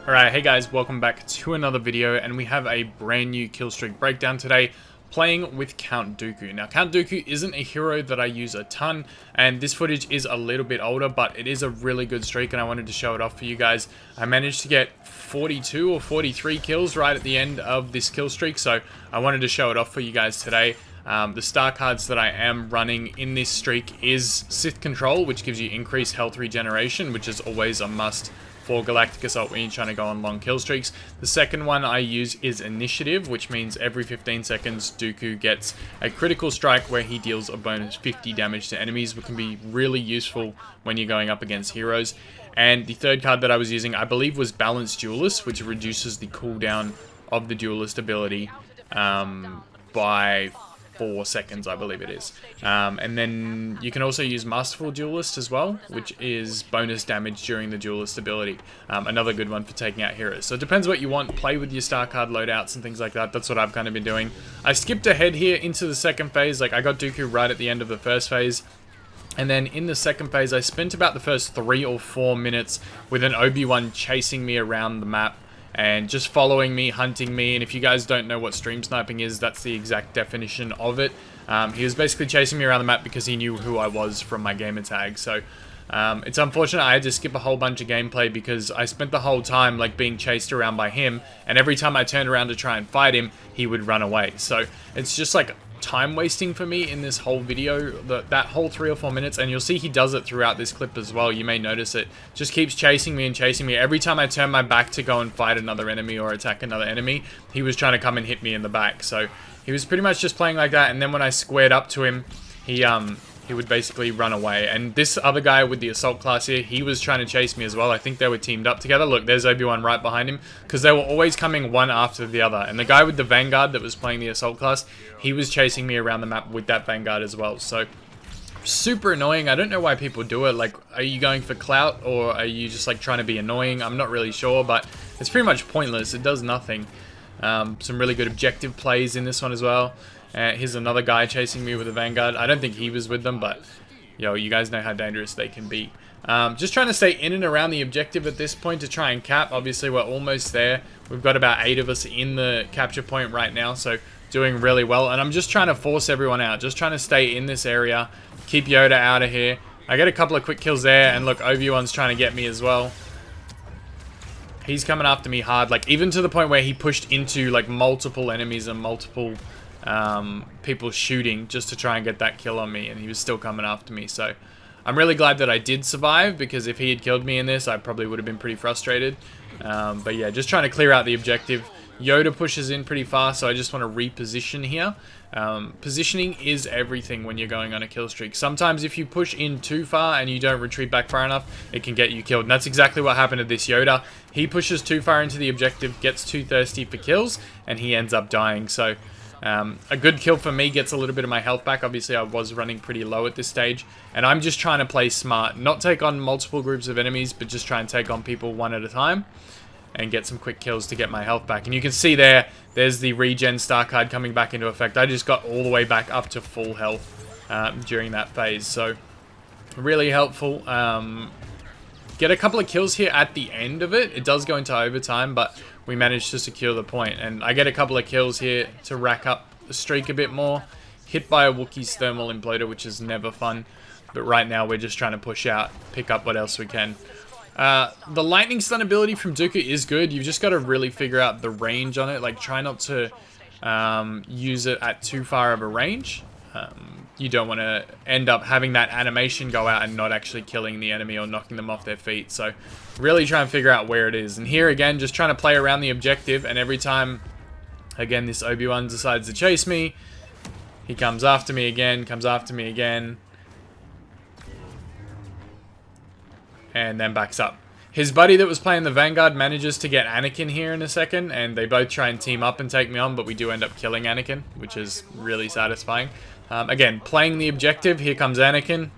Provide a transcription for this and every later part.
Alright, hey guys, welcome back to another video, and we have a brand new Killstreak breakdown today, playing with Count Dooku. Now, Count Dooku isn't a hero that I use a ton, and this footage is a little bit older, but it is a really good streak, and I wanted to show it off for you guys. I managed to get 42 or 43 kills right at the end of this kill streak, so I wanted to show it off for you guys today. The star cards that I am running in this streak is Sith Control, which gives you increased health regeneration, which is always a must for Galactic Assault when you're trying to go on long kill streaks. The second one I use is Initiative, which means every 15 seconds Dooku gets a critical strike where he deals a bonus 50 damage to enemies, which can be really useful when you're going up against heroes. And the third card that I was using, I believe, was Balanced Duelist, which reduces the cooldown of the Duelist ability by 4 seconds, I believe it is. And then you can also use Masterful Duelist as well, which is bonus damage during the Duelist ability. Another good one for taking out heroes. So it depends what you want. Play with your star card loadouts and things like that. That's what I've kind of been doing. I skipped ahead here into the second phase. Like, I got Dooku right at the end of the first phase. And then in the second phase, I spent about the first 3 or 4 minutes with an Obi-Wan chasing me around the map and just following me, hunting me. And if you guys don't know what stream sniping is, that's the exact definition of it. He was basically chasing me around the map because he knew who I was from my gamer tag. So it's unfortunate I had to skip a whole bunch of gameplay because I spent the whole time like being chased around by him, and every time I turned around to try and fight him, he would run away. So it's just like time wasting for me in this whole video, that whole 3 or 4 minutes, and you'll see he does it throughout this clip as well. You may notice it just keeps chasing me and chasing me. Every time I turn my back to go and fight another enemy or attack another enemy, he was trying to come and hit me in the back. So he was pretty much just playing like that, and then when I squared up to him, he would basically run away. And this other guy with the assault class here, he was trying to chase me as well. I think they were teamed up together. Look, there's Obi-Wan right behind him, because they were always coming one after the other. And the guy with the Vanguard that was playing the assault class, he was chasing me around the map with that Vanguard as well. So super annoying. I don't know why people do it. Like, are you going for clout, or are you just like trying to be annoying? I'm not really sure, but it's pretty much pointless. It does nothing. Some really good objective plays in this one as well. Here's another guy chasing me with a Vanguard. I don't think he was with them, but yo, you guys know how dangerous they can be. Just trying to stay in and around the objective at this point to try and cap. Obviously, we're almost there. We've got about 8 of us in the capture point right now, so doing really well. And I'm just trying to force everyone out, just trying to stay in this area, keep Yoda out of here. I get a couple of quick kills there, and look, Obi-Wan's trying to get me as well. He's coming after me hard, like even to the point where he pushed into like multiple enemies and multiple people shooting just to try and get that kill on me, and he was still coming after me. So I'm really glad that I did survive, because if he had killed me in this, I probably would have been pretty frustrated. But yeah, just trying to clear out the objective. Yoda pushes in pretty fast, so I just want to reposition here. Positioning is everything when you're going on a kill streak. Sometimes if you push in too far and you don't retreat back far enough, it can get you killed. And that's exactly what happened to this Yoda. He pushes too far into the objective, gets too thirsty for kills, and he ends up dying. So a good kill for me gets a little bit of my health back. Obviously, I was running pretty low at this stage, and I'm just trying to play smart. Not take on multiple groups of enemies, but just try and take on people one at a time and get some quick kills to get my health back. And you can see there's the regen star card coming back into effect. I just got all the way back up to full health during that phase. So really helpful. Get a couple of kills here at the end of it. It does go into overtime, but we managed to secure the point. And I get a couple of kills here to rack up the streak a bit more. Hit by a Wookiee's thermal imploder, which is never fun. But right now we're just trying to push out, pick up what else we can. The lightning stun ability from Dooku is good. You've just got to really figure out the range on it. Like, try not to use it at too far of a range. You don't want to end up having that animation go out and not actually killing the enemy or knocking them off their feet. So really try and figure out where it is. And here again, just trying to play around the objective, and every time again this Obi-Wan decides to chase me, he comes after me again, and then backs up. His buddy that was playing the Vanguard manages to get Anakin here in a second, and they both try and team up and take me on, but we do end up killing Anakin, which is really satisfying. Again, playing the objective, here comes Anakin,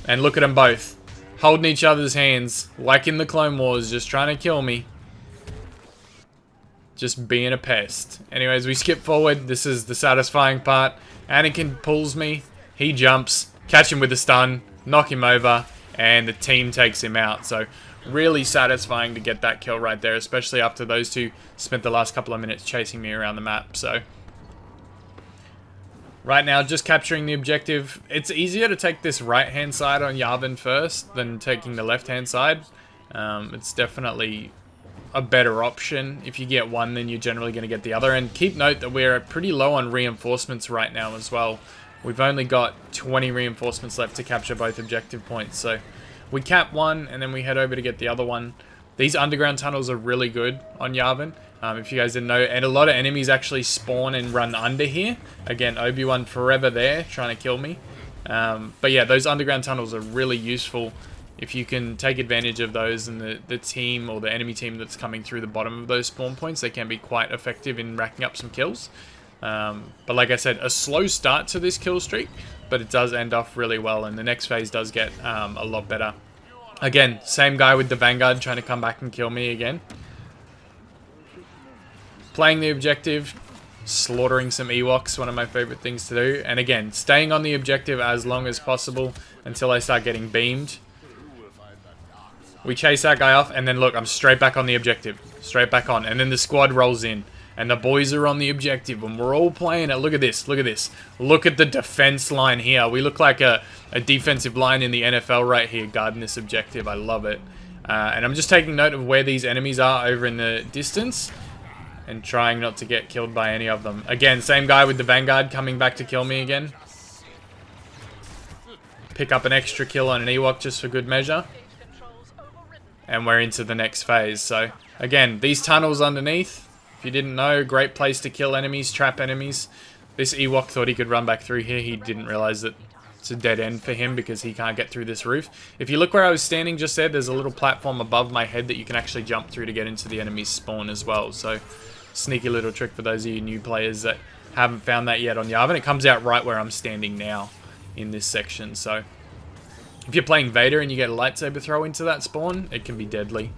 and look at them both, holding each other's hands, like in the Clone Wars, just trying to kill me. Just being a pest. Anyways, we skip forward. This is the satisfying part. Anakin pulls me, he jumps, catch him with a stun, knock him over, and the team takes him out. So Really satisfying to get that kill right there, especially after those two spent the last couple of minutes chasing me around the map. So right now, just capturing the objective. It's easier to take this right-hand side on Yavin first than taking the left-hand side. It's definitely a better option. If you get one, then you're generally going to get the other. And keep note that we're pretty low on reinforcements right now as well. We've only got 20 reinforcements left to capture both objective points. So we cap one, and then we head over to get the other one. These underground tunnels are really good on Yavin. If you guys didn't know, and a lot of enemies actually spawn and run under here. Again, Obi-Wan forever there, trying to kill me. But yeah, those underground tunnels are really useful. If you can take advantage of those and the team or the enemy team that's coming through the bottom of those spawn points, they can be quite effective in racking up some kills. But like I said, a slow start to this kill streak, but it does end off really well, and the next phase does get a lot better. Again, same guy with the Vanguard trying to come back and kill me again. Playing the objective, slaughtering some Ewoks, one of my favorite things to do. And again, staying on the objective as long as possible until I start getting beamed. We chase that guy off, and then look, I'm straight back on the objective. Straight back on. And then the squad rolls in. And the boys are on the objective, and we're all playing it. Look at this, look at this. Look at the defense line here. We look like a defensive line in the NFL right here, guarding this objective. I love it. And I'm just taking note of where these enemies are over in the distance, and trying not to get killed by any of them. Again, same guy with the Vanguard coming back to kill me again. Pick up an extra kill on an Ewok just for good measure. And we're into the next phase. So, again, these tunnels underneath, if you didn't know, great place to kill enemies, trap enemies. This Ewok thought he could run back through here. He didn't realize that it's a dead end for him because he can't get through this roof. If you look where I was standing just there, there's a little platform above my head that you can actually jump through to get into the enemy's spawn as well. So, sneaky little trick for those of you new players that haven't found that yet on Yavin. It comes out right where I'm standing now in this section. So, if you're playing Vader and you get a lightsaber throw into that spawn, it can be deadly.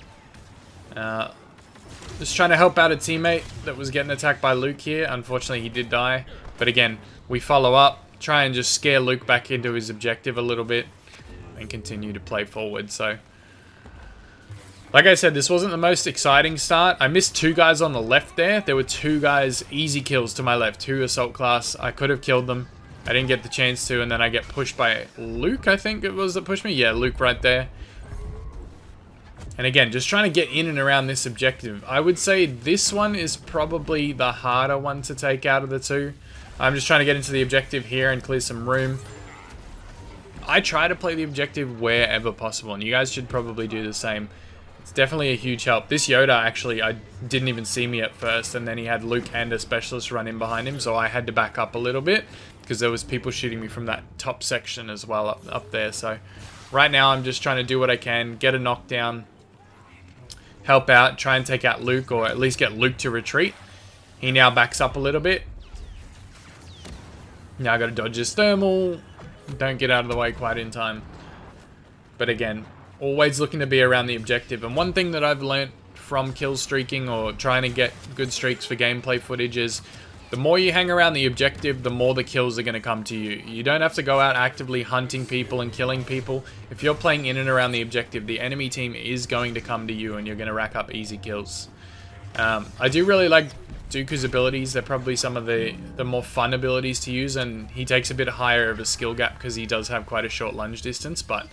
Just trying to help out a teammate that was getting attacked by Luke here. Unfortunately, he did die. But again, we follow up, try and just scare Luke back into his objective a little bit, and continue to play forward. So, like I said, this wasn't the most exciting start. I missed two guys on the left there. There were two guys, easy kills to my left, 2 assault class. I could have killed them. I didn't get the chance to, and then I get pushed by Luke, I think it was that pushed me. Yeah, Luke right there. And again, just trying to get in and around this objective. I would say this one is probably the harder one to take out of the two. I'm just trying to get into the objective here and clear some room. I try to play the objective wherever possible, and you guys should probably do the same. It's definitely a huge help. This Yoda, actually, I didn't even see me at first, and then he had Luke and a specialist run in behind him, so I had to back up a little bit, because there was people shooting me from that top section as well up there. So right now I'm just trying to do what I can, get a knockdown, help out, try and take out Luke, or at least get Luke to retreat. He now backs up a little bit. Now I got to dodge his thermal. Don't get out of the way quite in time. But again, always looking to be around the objective. And one thing that I've learnt from kill streaking or trying to get good streaks for gameplay footage is the more you hang around the objective, the more the kills are going to come to you. You don't have to go out actively hunting people and killing people. If you're playing in and around the objective, the enemy team is going to come to you and you're going to rack up easy kills. I do really like Dooku's abilities. They're probably some of the more fun abilities to use, and he takes a bit higher of a skill gap because he does have quite a short lunge distance, but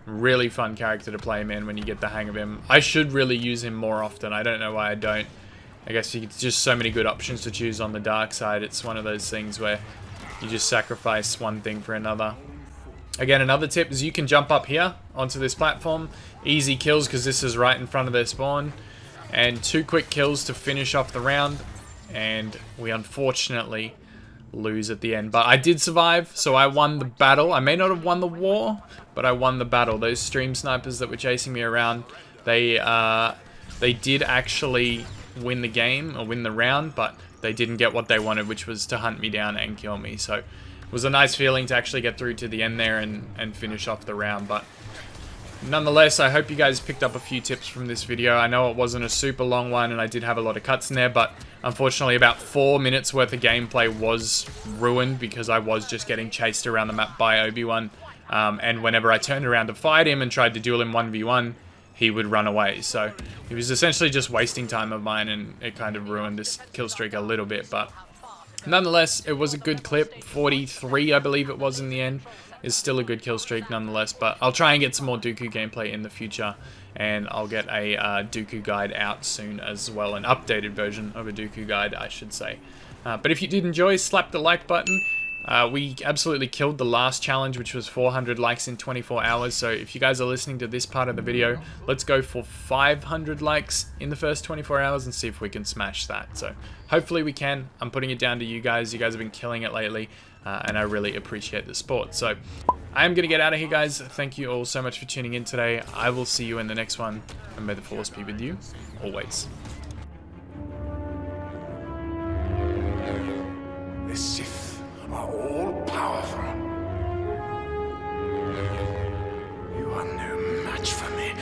really fun character to play, man, when you get the hang of him. I should really use him more often. I don't know why I don't. I guess it's just so many good options to choose on the dark side. It's one of those things where you just sacrifice one thing for another. Again, another tip is you can jump up here onto this platform. Easy kills because this is right in front of their spawn. And 2 quick kills to finish off the round. And we unfortunately lose at the end. But I did survive, so I won the battle. I may not have won the war, but I won the battle. Those stream snipers that were chasing me around, they did actually win the game or win the round, but they didn't get what they wanted, which was to hunt me down and kill me. So it was a nice feeling to actually get through to the end there and finish off the round. But nonetheless, I hope you guys picked up a few tips from this video. I know it wasn't a super long one and I did have a lot of cuts in there, but unfortunately about 4 minutes worth of gameplay was ruined because I was just getting chased around the map by Obi-Wan. And whenever I turned around to fight him and tried to duel him 1v1, he would run away. So he was essentially just wasting time of mine, and it kind of ruined this kill streak a little bit. But nonetheless, it was a good clip. 43, I believe it was in the end. Is still a good kill streak nonetheless. But I'll try and get some more Dooku gameplay in the future, and I'll get a Dooku guide out soon as well, an updated version of a Dooku guide, I should say. But if you did enjoy, slap the like button. We absolutely killed the last challenge, which was 400 likes in 24 hours. So if you guys are listening to this part of the video, let's go for 500 likes in the first 24 hours and see if we can smash that. So hopefully we can. I'm putting it down to you guys. You guys have been killing it lately, and I really appreciate the support. So I am going to get out of here, guys. Thank you all so much for tuning in today. I will see you in the next one, and may the Force be with you always. The Sith are all powerful. You are no match for me.